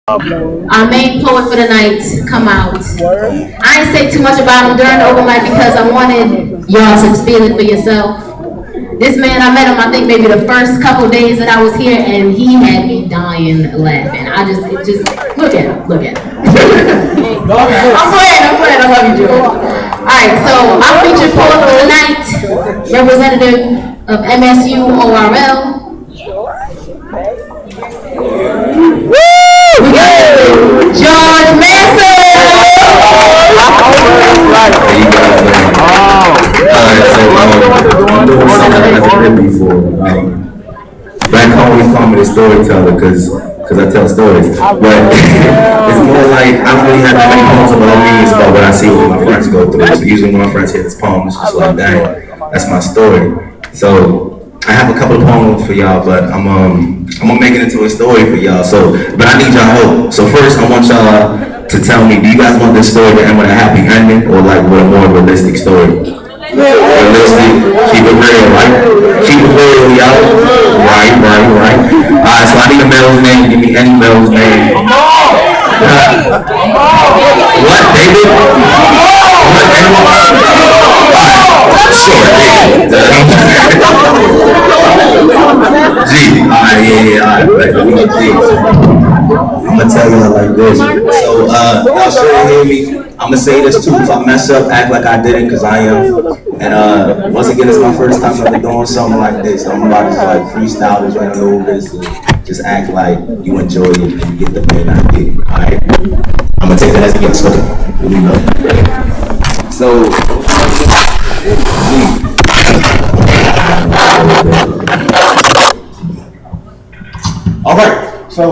Our main poet for the night come out. I ain't say too much about him during the open mic because I wanted y'all to feel it for yourself. This man, I met him, I think maybe the first couple days that I was here, and he had me dying laughing. Look at him, look at him. I'm playing, I love you, Joe. All right, so our featured poet for the night, representative of MSU ORL. George Mason! I'm doing something I never heard before. Back home, we call me the storyteller because I tell stories. But it's more like I don't really have that many poems about me. It's about what I see when my friends go through. So usually when my friends hear this poem, it's just like, dang, that's my story. So I have a couple of poems for y'all, but I'm gonna make it into a story for y'all. But I need y'all help. So first, I want y'all to tell me: do you guys want this story to end with a happy ending, or like with a more realistic story? Realistic, keep it real, right? Keep it real, y'all. Right. Alright, so I need a male's name. Give me any male's name. What, David? What, anyone? Sure, G. Alright, G. I'm gonna tell y'all like this. So, y'all sure hear me. I'm gonna say this too. If I mess up, act like I didn't, cause I am. And once again, it's my first time ever doing something like this. I'm about to just like freestyle this right over this. Just act like you enjoy it and you get the pain I get. Alright? I'm gonna take that as a yes. Okay. Here we go. So, alright, so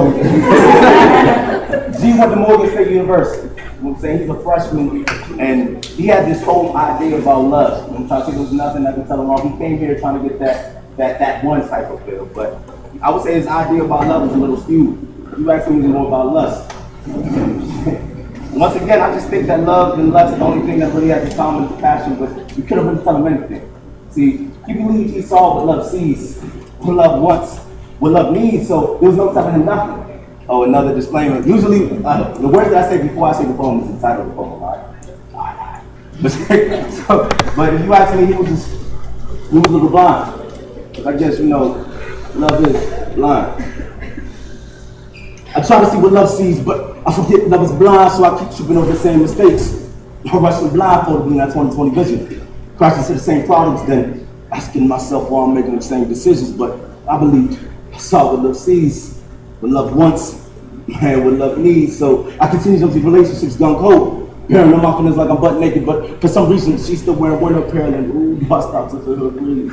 G went to Morgan State University. I'm saying he's a freshman, and he had this whole idea about love. I'm trying to say there's nothing I can tell him wrong. He came here trying to get that one type of feel, but I would say his idea about love was a little skewed. You asked me more about lust. Once again, I just think that love and lust is the only thing that really has in common is passion, but you couldn't really tell him anything. See, he believed he saw what love sees, what love wants, what love needs, so there was no telling him nothing. Oh, another disclaimer. Usually, the words that I say before I say the poem is the title of the poem, all right? But if you ask me, he was a little blind. I guess, love is blind. I try to see what love sees, but I forget love is blind, so I keep tripping over the same mistakes. I rush the blindfolded in that 20/20 vision, crashing into the same problems, then asking myself why I'm making the same decisions, but I believe I saw what love sees, what love wants, and what love needs, so I continue those relationships gung ho, bearing them off and it's like I'm butt naked, but for some reason she's still wearing winter apparel, and ooh, I stopped to feel her breeze.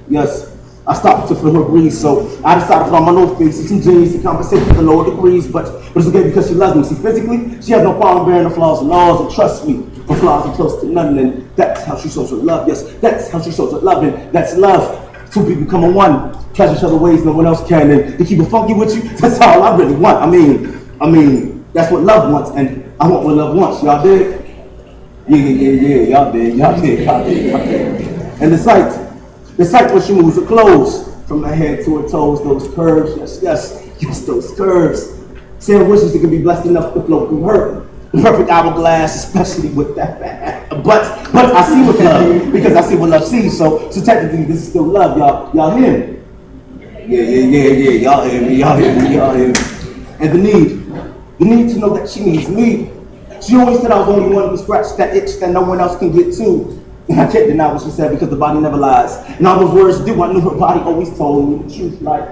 Yes, I stopped to feel her breeze, so I decided to put on my North Face and some jeans to compensate for the lower degrees, but it's okay because she loves me. See, physically, she has no problem bearing the flaws and laws, and trust me, her flaws are close to nothing, and that's how she shows her love. Yes, that's how she shows her love, and that's love. Two people become a one, pleasure each other ways no one else can, and to keep it funky with you, that's all I really want. I mean, that's what love wants, and I want what love wants. Y'all dig? Yeah, y'all dig. And the sight when she moves her clothes, from her head to her toes, those curves, yes, those curves. Saying wishes that can be blessed enough to flow through her. The perfect hourglass, especially with that. But I see what love, because I see what love sees, so technically this is still love, y'all hear me? Yeah, y'all hear me. And the need to know that she needs me. She always said I was the only one who scratched that itch that no one else can get to. And I can't deny what she said because the body never lies. And all those words do, I knew her body always told me the truth, like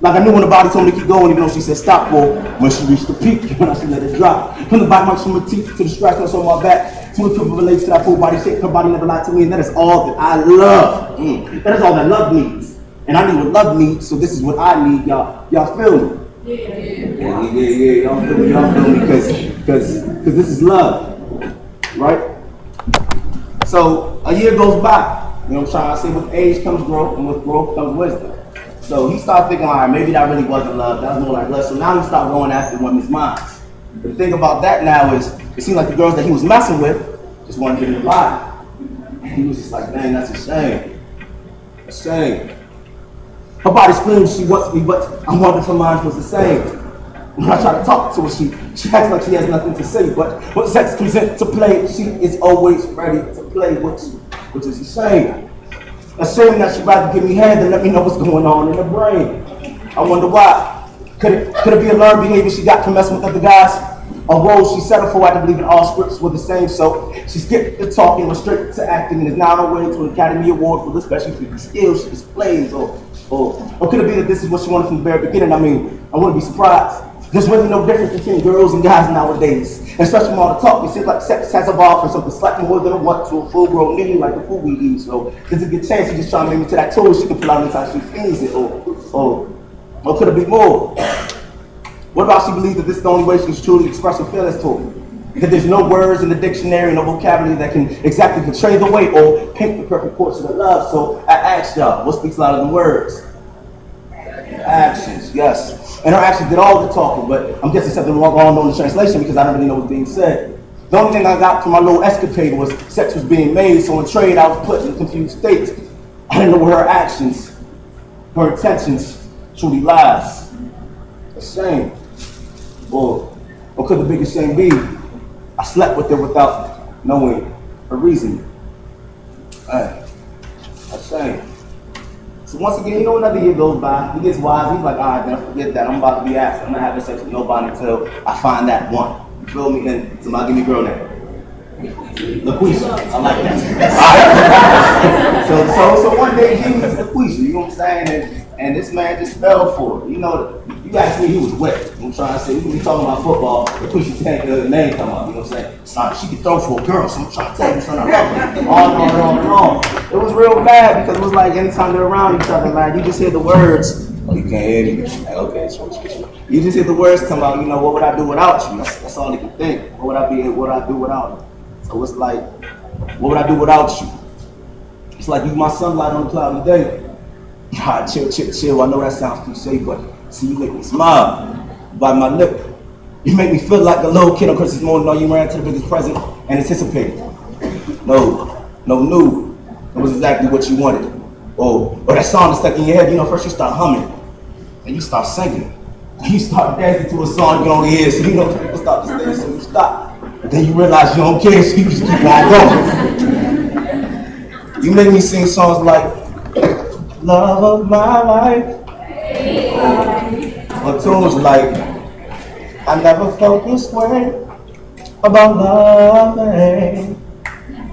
I knew when the body told me to keep going, even though she said stop, or when she reached the peak, when I should let it drop. From the bite marks from her teeth to the scratch marks on my back, to the triple relates to that full body shape, her body never lied to me, and that is all that I love. That is all that love needs. And I need what love needs, so this is what I need, y'all feel me? Yeah, y'all feel me, because this is love, right? So a year goes by, you know what I'm trying to say, with age comes growth, and with growth comes wisdom. So he started thinking, all right, maybe that really wasn't love, that was more like lust. So now he started going after women's minds. But the thing about that now is, it seemed like the girls that he was messing with just wanted to get in the body. And he was just like, dang, that's a shame. A shame. Her body screams she wants me, but I'm wondering if her mind was the same. When I try to talk to her, she acts like she has nothing to say. But when sex comes into play, she is always ready to play, which is a shame. A shame that she'd rather give me head than let me know what's going on in her brain. I wonder why. Could it be a learned behavior she got from messing with other guys? Or roles she settled for after believing all scripts were the same? So she skipped the talking, went straight to acting, and is now on her way to an Academy Award for the special skills she displays. Or could it be that this is what she wanted from the very beginning? I mean, I wouldn't be surprised. There's really no difference between girls and guys nowadays. And especially from all the talk, it seems like sex has evolved from something slightly more than a want to a full-grown need like the food we eat. So there's a good chance she's just trying to make me to that tool she can pull out anytime she feels it. Or could it be more? What about she believes that this is the only way she can truly express her feelings to her? That there's no words in the dictionary, no vocabulary that can exactly portray the way or paint the perfect portrait of love. So I asked y'all, what speaks louder than words? Actions, yes. And her actions did all the talking, but I'm guessing something wrong on the translation because I don't really know what's being said. The only thing I got from my little escapade was sex was being made, so in trade I was put in a confused state. I didn't know where her actions, her intentions truly lies. A shame. Or could the biggest shame be I slept with her without knowing her reason? A shame. So once again, you know, another year goes by, he gets wise, he's like, all right, then forget that, I'm about to be asked, I'm not having sex with nobody until I find that one. You feel me? And somebody give me a girl name. LaQuisha, I like that. So one day he meets LaQuisha, you know what I'm saying? And this man just fell for it. You know, you asked me, he was wet. I'm trying to say, we can be talking about football, LaQuisha can't get her name come up, you know what I'm saying? Son, she can throw for a girl, so I'm trying to tell you, son, I love her. On. It was real bad because it was like anytime they're around each other, man, you just hear the words. Oh, you can't hear me. Like, okay, so you just hear the words come out, you know, what would I do without you? That's all they can think. What would I do without you? So it's like, what would I do without you? It's like you my sunlight on a cloudy day. Ah, chill. I know that sounds cliche, but see, you make me smile by my lip. You make me feel like a little kid on Christmas morning. No, you ran to the biggest present and anticipated. No, new. It was exactly what you wanted. Or that song that's stuck in your head. You know, first you start humming, and you start singing. And you start dancing to a song you only hear. So you know people start to stay, so you stop. Then you realize you don't care, so you just keep on going. You make me sing songs like Love of My Life. Or tunes like I never felt this way about loving.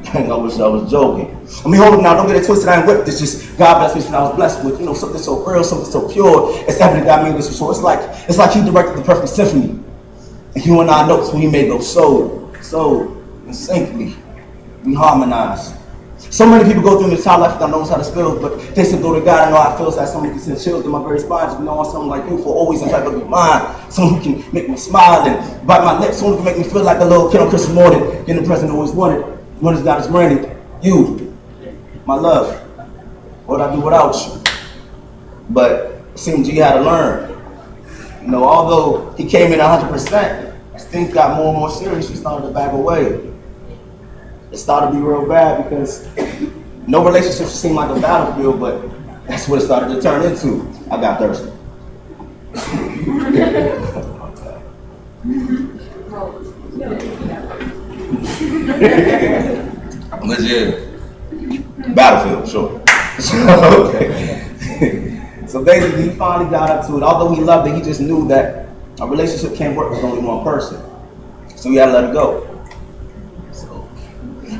I wish I was joking. I mean, hold up now, don't get it twisted, I ain't whipped. It's just God bless me that I was blessed with, you know, something so real, something so pure. It's evident God made this for sure. It's like he directed the perfect symphony. And you and I noticed when he made those soul, and syncly, we harmonize. So many people go through this entire life without knowing how this feels, but they said, go to God, I know how it feels like someone can send chills to my very spine, just knowing someone like you for always and forever be mine. Someone who can make me smile and bite my lips, someone who can make me feel like a little kid on Christmas morning, getting the present I always wanted. What has God has granted? You, my love. What would I do without you? But it seems you had to learn. You know, although he came in 100%, as things got more and more serious, he started to back away. It started to be real bad because no relationship seemed like a battlefield, but that's what it started to turn into. I got thirsty. Legit. Battlefield, sure. Okay. So basically, he finally got up to it. Although he loved it, he just knew that a relationship can't work with only one person. So he had to let it go.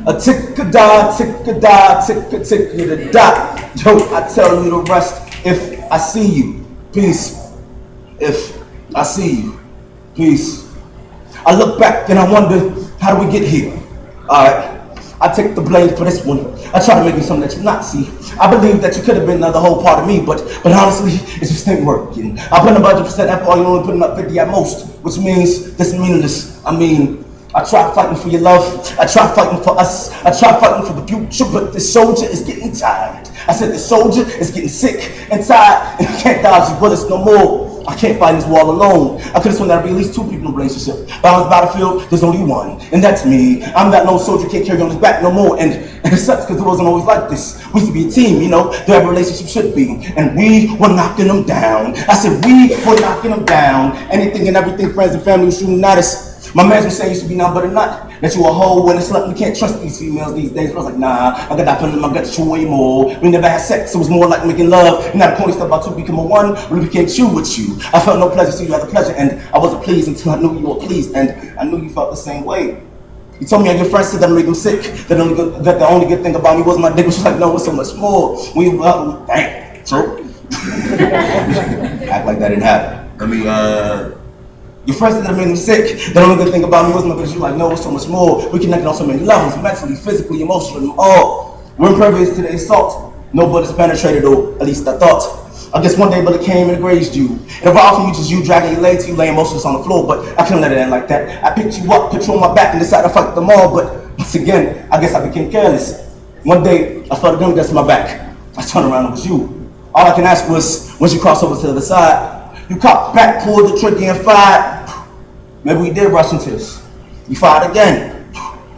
A tick-a-da, tick-a-da, tick-a-tick-a-da. Yo, I tell you the rest if I see you. Peace. If I see you. Peace. I look back and I wonder, how do we get here? Alright. I take the blame for this one. I try to make you something that you not see. I believe that you could have been the whole part of me, but honestly, it just ain't working. I put in 100% effort, you only putting up 50 at most, which means this meaningless. I mean, I try fighting for your love. I try fighting for us. I try fighting for the future, but this soldier is getting tired. I said the soldier is getting sick and tired, and I can't dodge the bullets no more. I can't fight this war alone. I could have sworn there'd be at least 2 people in a relationship. But on this battlefield, there's only one, and that's me. I'm that lone soldier, can't carry on his back no more. And it sucks because it wasn't always like this. We used to be a team, you know, the way a relationship should be. And we were knocking them down. I said we were knocking them down. Anything and everything, friends and family was shooting at us. My man was saying you should be nothing but a nut. That you a hoe when it's like we can't trust these females these days. But I was like, nah, I got that feeling in my gut that you way more. We never had sex, it was more like making love. And now the point is about to become a one, when we became two with you. I felt no pleasure, so you had the pleasure, and I wasn't pleased until I knew you were pleased, and I knew you felt the same way. You told me your friends said that made them sick, that the only good thing about me was my dick. Was like, no, it's so much more. Dang, true. Act like that didn't happen. Your friends said that made them sick. The only good thing about me was my bitch. You're like, no, it's so much more. We connected on so many levels, mentally, physically, emotionally, all. We're impervious to the assault. No bullets penetrated, or at least I thought. I guess one day bullet came and grazed you. It evolved from you just you dragging your legs, you laying motionless on the floor, but I couldn't let it end like that. I picked you up, put you on my back, and decided to fight them all, but once again, I guess I became careless. One day, I felt a gun against my back. I turned around and it was you. All I can ask was, once you crossed over to the other side, you cocked back, pulled the trigger, and fired. Maybe we did rush into this. You fired again.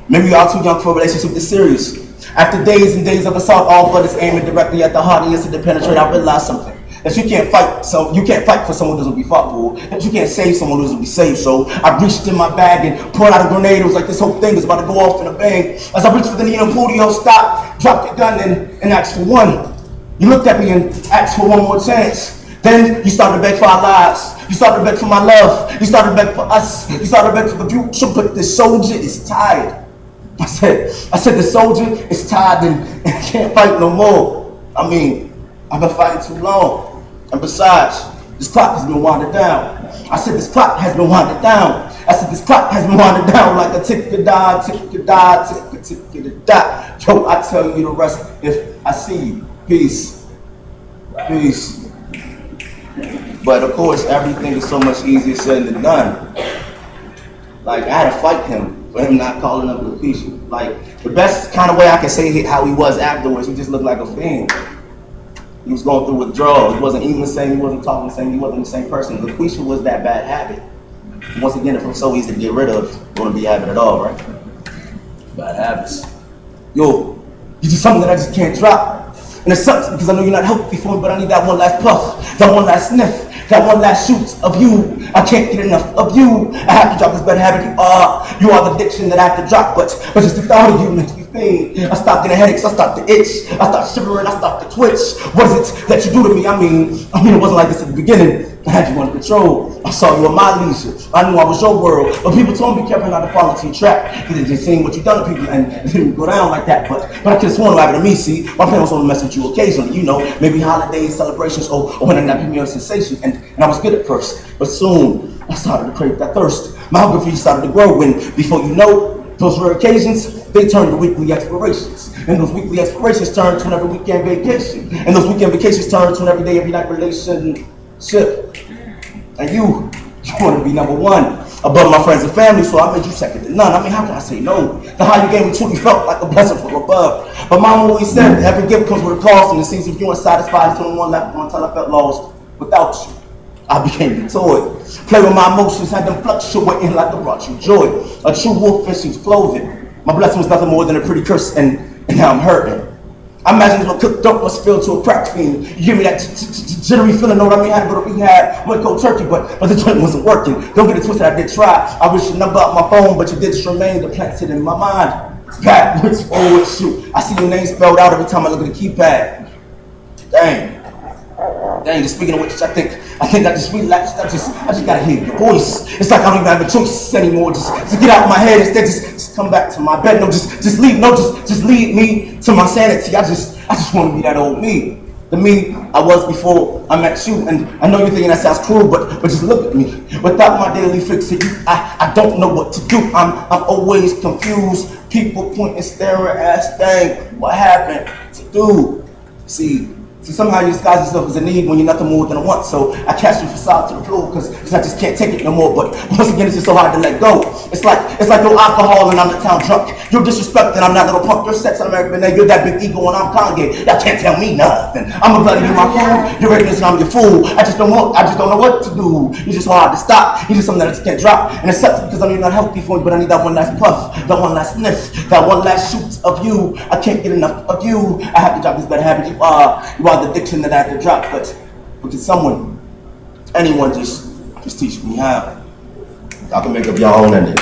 Maybe you are too young for a relationship this serious. After days and days of assault, all bullets aiming directly at the heart and instant to penetrate, I realized something. That you can't fight for someone who doesn't be fought for. That you can't save someone who doesn't be saved. So I reached in my bag and pulled out a grenade. It was like this whole thing was about to go off in a bang. As I reached for the needle, pulled you, stopped, dropped your gun and asked for one. You looked at me and asked for one more chance. Then you started to beg for our lives. You started to beg for my love. You started to beg for us. You started to beg for the future. But this soldier is tired. I said, the soldier is tired and can't fight no more. I mean, I've been fighting too long. And besides, this clock has been winding down. I said, this clock has been winding down. I said, this clock has been winding down like a tick-a-die, tick-a-die, tick-a-tick-a-die. Yo, I tell you the rest if I see you. Peace. Peace. But of course, everything is so much easier said than done. Like, I had to fight him for him not calling up Lucretia. Like, the best kind of way I can say how he was afterwards, he just looked like a fiend. He was going through withdrawal. He wasn't eating the same, he wasn't talking the same, he wasn't the same person. Lucretia was that bad habit. Once again, if I'm so easy to get rid of, it wouldn't be a habit at all, right? Bad habits. Yo, you do something that I just can't drop. And it sucks because I know you're not healthy for me, but I need that one last puff, that one last sniff, that one last shoot of you. I can't get enough of you. I have to drop this bad habit. You are the addiction that I have to drop, but just the thought of you makes me faint. I stopped getting headaches, I stopped to itch, I stopped shivering, I stopped to twitch. What is it that you do to me? I mean, it wasn't like this at the beginning. I had you under control. I saw you in my leisure. I knew I was your world. But people told me, be careful not to fall into your trap. Because they just seen what you done to people and it didn't go down like that. But I could have sworn what happened to me, see. My parents only mess with you occasionally, you know, maybe holidays, celebrations, or when they're not giving me a sensation. And I was good at first. But soon, I started to crave that thirst. My hunger for you started to grow when, before you know, those rare occasions, they turned to weekly explorations. And those weekly explorations turned to an every weekend vacation. And those weekend vacations turned to an every day, every night relationship. And you want to be number one above my friends and family, so I made you second to none. I mean, how can I say no? The high you gave me truly felt like a blessing from above. But Mama always said that every gift comes with a cost, and it seems if you weren't satisfied until one left until I felt lost. Without you, I became the toy. Play with my emotions, had them fluctuating like the brought you joy. A true wolf in sheep's clothing. My blessing was nothing more than a pretty curse, and now I'm hurting. I imagine what cooked up must feel to a crack fiend. You give me that jittery feeling, know what I mean? I had to go to rehab, went cold turkey, but the joint wasn't working. Don't get it twisted, I did try. I wish your number out my phone, but you did just remain implanted in my mind. Backwards, forward, shoot. I see your name spelled out every time I look at the keypad. Dang, just speaking of which, I think I just relaxed. I just gotta hear your voice. It's like I don't even have a choice anymore. Just get out of my head instead. Just come back to my bed. No, just leave. No, just lead me to my sanity. I just want to be that old me, the me I was before I met you. And I know you're thinking that sounds cruel, but just look at me. Without my daily fix of you, I don't know what to do. I'm always confused. People point and stare at us, dang, what happened to do? See, So somehow you disguise yourself as a need when you're nothing more than a want. So I cast your facade to the floor because I just can't take it no more. But once again, it's just so hard to let go. It's like your alcohol and I'm the town drunk. You're disrespecting, I'm not little punk. You're sex on American, and you're that big ego and I'm Kanye. Y'all can't tell me nothing. I'm a bloody you my fool. You're ignorant and I'm your fool. I just don't know what to do. You're just so hard to stop. You're just something that I just can't drop. And it sucks because I'm not healthy for you, but I need that one last puff, that one last sniff, that one last shoot of you. I can't get enough of you. I have to drop this bad habit. You are the addiction that I have to drop. But can someone, anyone just teach me how? Y'all can make up your own ending.